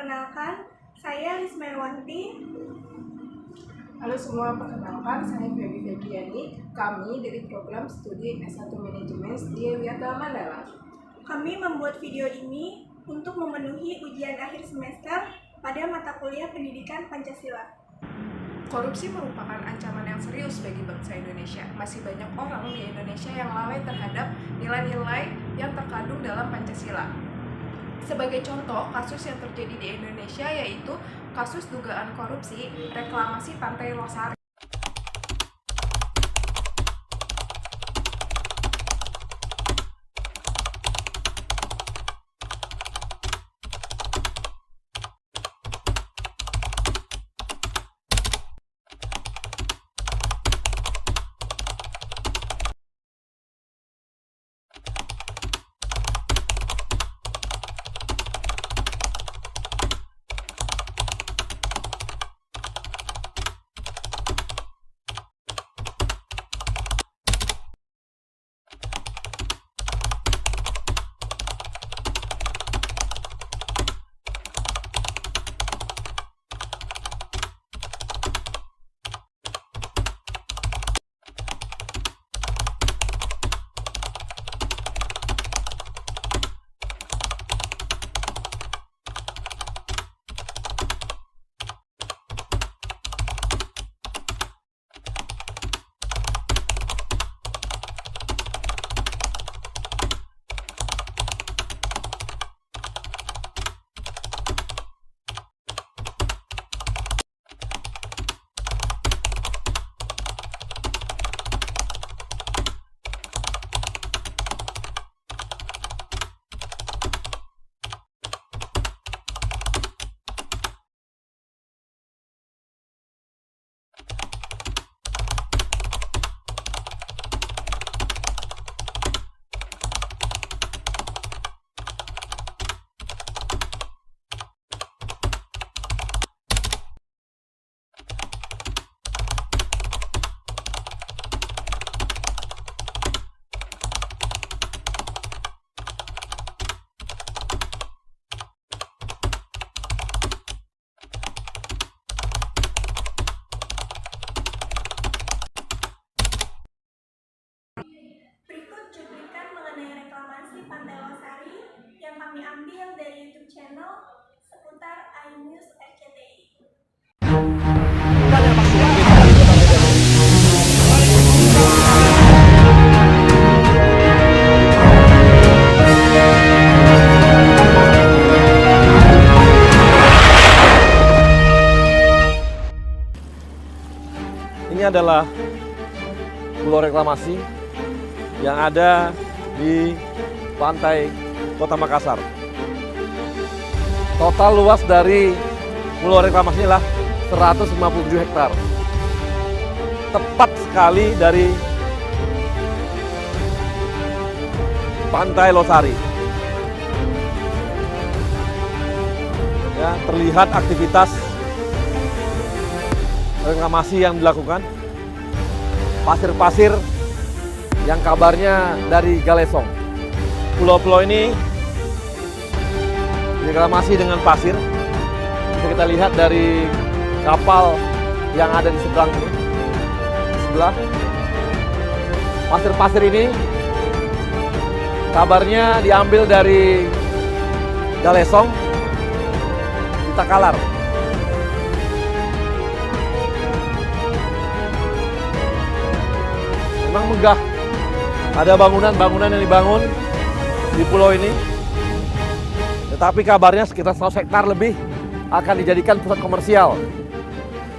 Perkenalkan, saya Risma Irwanti. Halo semua, perkenalkan saya Feby Febriani. Kami dari program studi S1 Manajemen di Wiyata Mandala. Kami membuat video ini untuk memenuhi ujian akhir semester pada mata kuliah Pendidikan Pancasila. Korupsi merupakan ancaman yang serius bagi bangsa Indonesia. Masih banyak orang di Indonesia yang lalai terhadap nilai-nilai yang terkandung dalam Pancasila. Sebagai contoh, kasus yang terjadi di Indonesia yaitu kasus dugaan korupsi reklamasi Pantai Losari. Reklamasi Pantai Losari yang kami ambil dari YouTube channel seputar iNews RCTI. Ini adalah pulau reklamasi yang ada di pantai Kota Makassar. Total luas dari pulau reklamasi inilah 157 hektar. Tepat sekali dari Pantai Losari. Ya, terlihat aktivitas reklamasi yang dilakukan. Pasir-pasir yang kabarnya dari Galesong. Pulau-pulau ini direklamasi dengan pasir. Bisa kita lihat dari kapal yang ada di seberang ini. Di sebelah. Pasir-pasir ini kabarnya diambil dari Galesong di Takalar. Memang megah. Ada bangunan-bangunan yang dibangun di pulau ini. Tetapi kabarnya sekitar 100 hektar lebih akan dijadikan pusat komersial.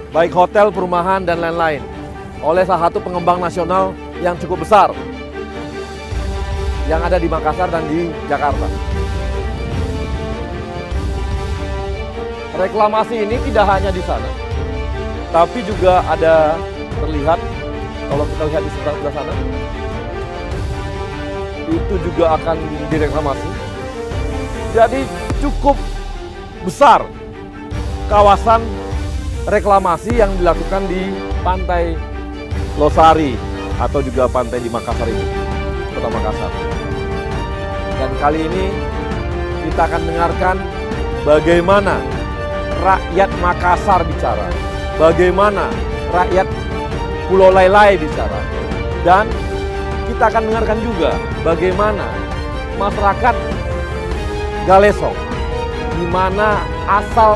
Baik hotel, perumahan, dan lain-lain. Oleh salah satu pengembang nasional yang cukup besar. Yang ada di Makassar dan di Jakarta. Reklamasi ini tidak hanya di sana. Tapi juga ada terlihat, kalau kita lihat di sebelah sana, itu juga akan direklamasi. Jadi cukup besar kawasan reklamasi yang dilakukan di Pantai Losari atau juga pantai di Makassar ini, Kota Makassar. Dan kali ini kita akan dengarkan bagaimana rakyat Makassar bicara, bagaimana rakyat Pulau Lailai bicara, dan kita akan dengarkan juga bagaimana masyarakat Galesong, di mana asal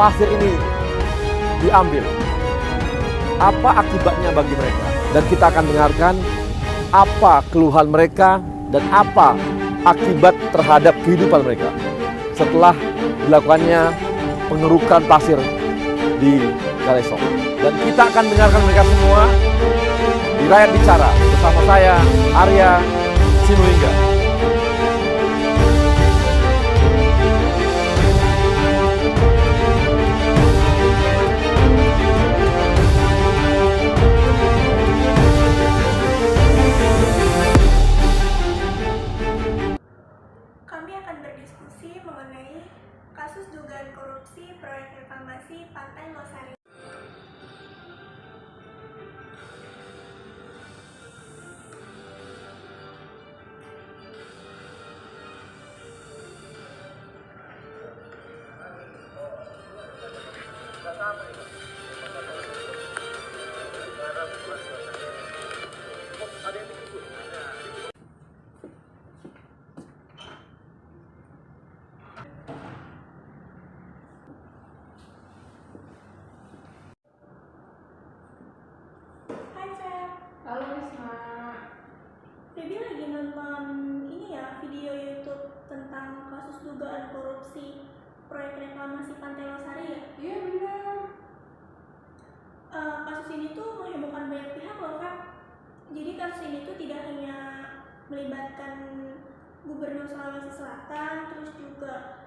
pasir ini diambil, apa akibatnya bagi mereka, dan kita akan dengarkan apa keluhan mereka dan apa akibat terhadap kehidupan mereka setelah dilakukannya pengerukan pasir di Galesong. Dan kita akan dengarkan mereka semua di Rakyat Bicara bersama saya, Arya Sinulinga. Kami akan berdiskusi mengenai kasus dugaan korupsi proyek reklamasi Pantai Losari. Hai Fer, Halo Risma. Feby lagi nonton ini ya, video YouTube tentang kasus dugaan korupsi proyek reklamasi Pantai Losari ya? Iya benar. Kasus ini tuh menghebohkan banyak pihak loh Kak. Jadi kasus ini tuh tidak hanya melibatkan Gubernur Sulawesi Selatan, terus juga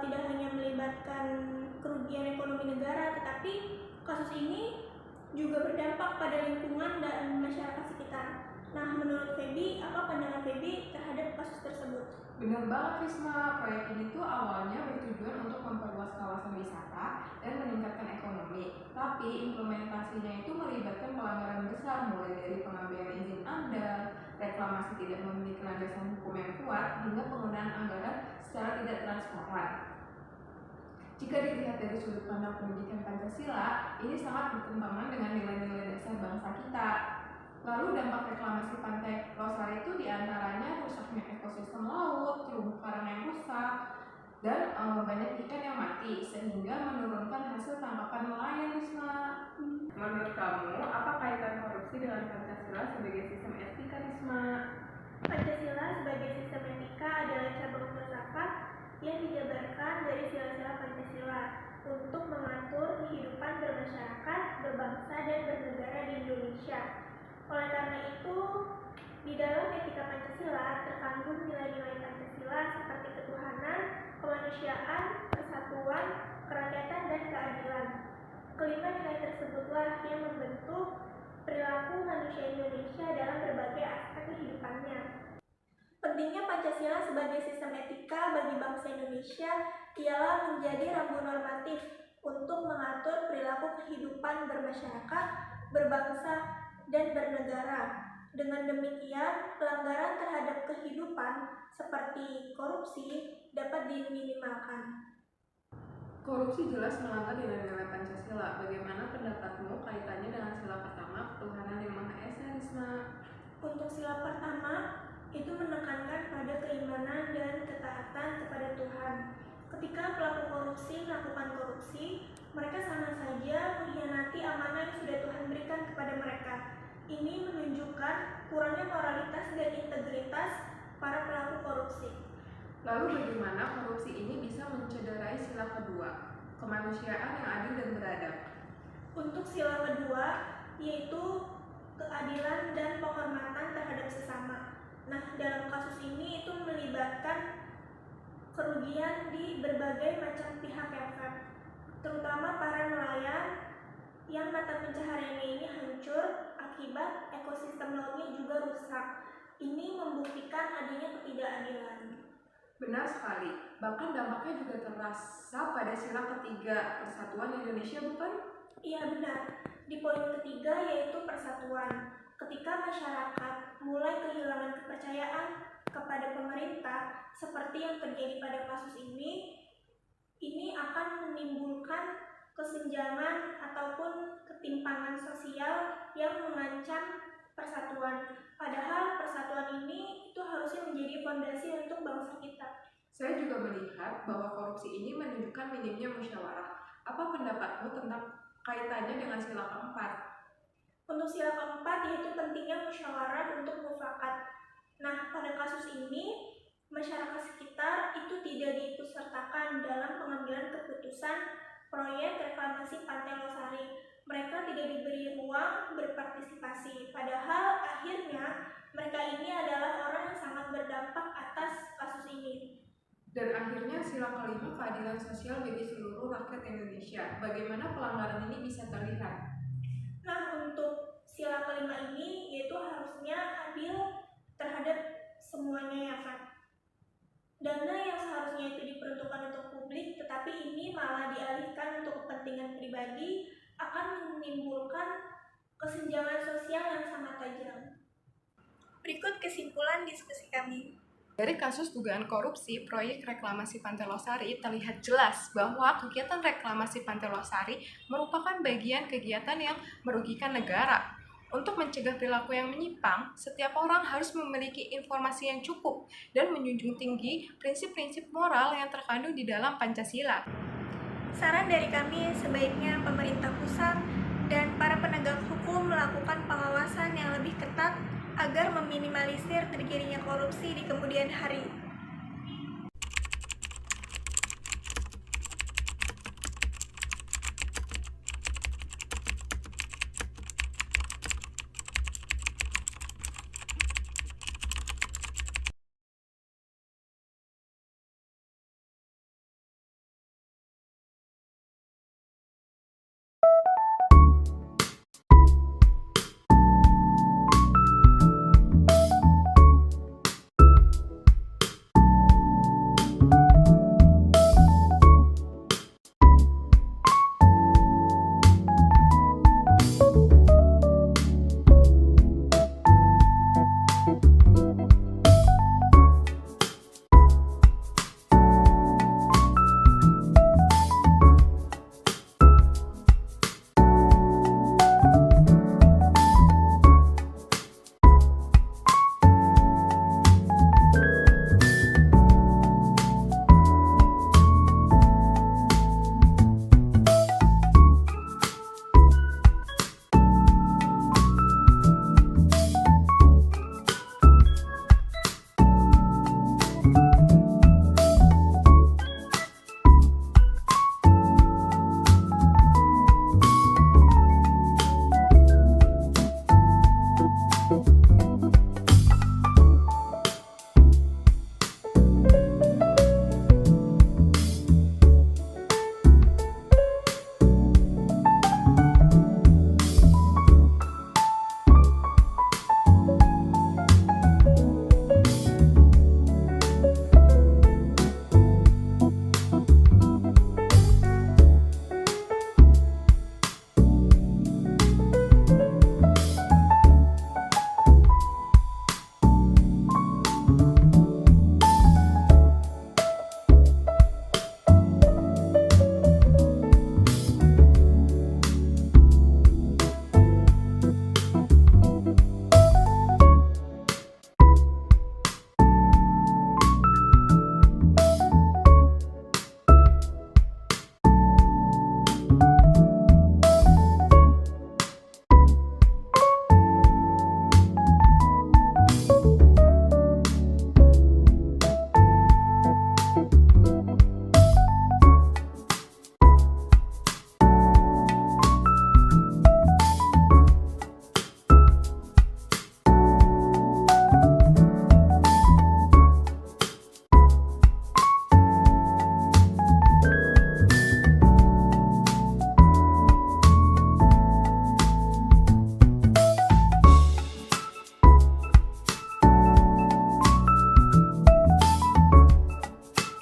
tidak hanya melibatkan kerugian ekonomi negara, tetapi kasus ini juga berdampak pada lingkungan dan masyarakat sekitar. Nah, menurut Feby, apa pandangan Feby terhadap kasus tersebut? Benar banget Risma, proyek ini tuh awalnya bertujuan untuk memperluas kawasan wisata dan meningkatkan ekonomi. Tapi implementasinya itu melibatkan pelanggaran besar, mulai dari pengambilan izin amdal, reklamasi tidak memiliki landasan hukum yang kuat, hingga penggunaan anggaran secara tidak transparan. Jika dilihat dari sudut pandang pendidikan Pancasila, ini sangat bertentangan dengan nilai-nilai dasar bangsa kita. Lalu dampak reklamasi Pantai Losari itu diantaranya rusaknya ekosistem laut, terumbu karang yang rusak, dan banyak ikan yang mati, sehingga menurunkan hasil tangkapan nelayan, Risma. Menurut kamu, apa kaitan korupsi dengan Pancasila sebagai sistem etika, Risma? Pancasila sebagai sistem etika adalah cabang filsafat yang dijabarkan dari sila-sila Pancasila untuk mengatur kehidupan bermasyarakat, berbangsa, dan bernegara di Indonesia. Oleh karena itu, di dalam etika Pancasila terkandung nilai-nilai Pancasila seperti ketuhanan, kemanusiaan, persatuan, kerakyatan, dan keadilan. Kelima nilai tersebutlah yang membentuk perilaku manusia Indonesia dalam berbagai aspek kehidupannya. Pentingnya Pancasila sebagai sistem etika bagi bangsa Indonesia ialah menjadi rambu normatif untuk mengatur perilaku kehidupan bermasyarakat, berbangsa, dan bernegara. Dengan demikian, pelanggaran terhadap kehidupan seperti korupsi dapat diminimalkan. Korupsi jelas melanggar nilai-nilai Pancasila. Bagaimana pendapatmu kaitannya dengan sila pertama, ketuhanan yang Maha Esa, Risma? Untuk sila pertama, itu menekankan pada keimanan dan ketaatan kepada Tuhan. Ketika pelaku korupsi melakukan korupsi, mereka sama saja mengkhianati amanah yang sudah Tuhan berikan kepada mereka. Ini menunjukkan kurangnya moralitas dan integritas para pelaku korupsi. Lalu bagaimana korupsi ini bisa mencederai sila kedua, kemanusiaan yang adil dan beradab? Untuk sila kedua, yaitu keadilan dan penghormatan terhadap sesama. Nah, dalam kasus ini itu melibatkan kerugian di berbagai macam pihak yang terutama para nelayan yang mata pencahariannya ini hancur akibat ekosistem lautnya juga rusak. Ini membuktikan adanya ketidakadilan. Benar sekali, bahkan dampaknya juga terasa pada sila ketiga, persatuan Indonesia, bukan? Iya benar, di poin ketiga yaitu persatuan. Ketika masyarakat mulai kehilangan kepercayaan kepada pemerintah seperti yang terjadi pada kasus ini, ini akan menimbulkan kesenjangan ataupun ketimpangan sosial yang mengancam persatuan. Padahal persatuan ini itu harusnya menjadi fondasi untuk bangsa kita. Saya juga melihat bahwa korupsi ini menunjukkan minimnya musyawarah. Apa pendapatmu tentang kaitannya dengan sila keempat? Untuk sila keempat yaitu pentingnya musyawarah untuk mufakat. Nah, pada kasus ini masyarakat sekitar itu tidak diikutsertakan dalam pengambilan keputusan proyek reklamasi Pantai Losari. Mereka tidak diberi ruang berpartisipasi. Padahal akhirnya mereka ini adalah orang yang sangat berdampak atas kasus ini. Dan akhirnya sila kelima keadilan sosial bagi seluruh rakyat Indonesia. Bagaimana pelanggaran ini bisa terlihat? Nah, untuk sila kelima ini yaitu harusnya adil terhadap semuanya ya kan. Dana yang seharusnya itu diperuntukkan untuk publik, tetapi ini malah dialihkan untuk kepentingan pribadi, akan menimbulkan kesenjangan sosial yang sangat tajam. Berikut kesimpulan diskusi kami. Dari kasus dugaan korupsi proyek reklamasi Pantai Losari terlihat jelas bahwa kegiatan reklamasi Pantai Losari merupakan bagian kegiatan yang merugikan negara. Untuk mencegah perilaku yang menyimpang, setiap orang harus memiliki informasi yang cukup dan menjunjung tinggi prinsip-prinsip moral yang terkandung di dalam Pancasila. Saran dari kami sebaiknya pemerintah pusat dan para penegak hukum melakukan pengawasan yang lebih ketat agar meminimalisir terjadinya korupsi di kemudian hari.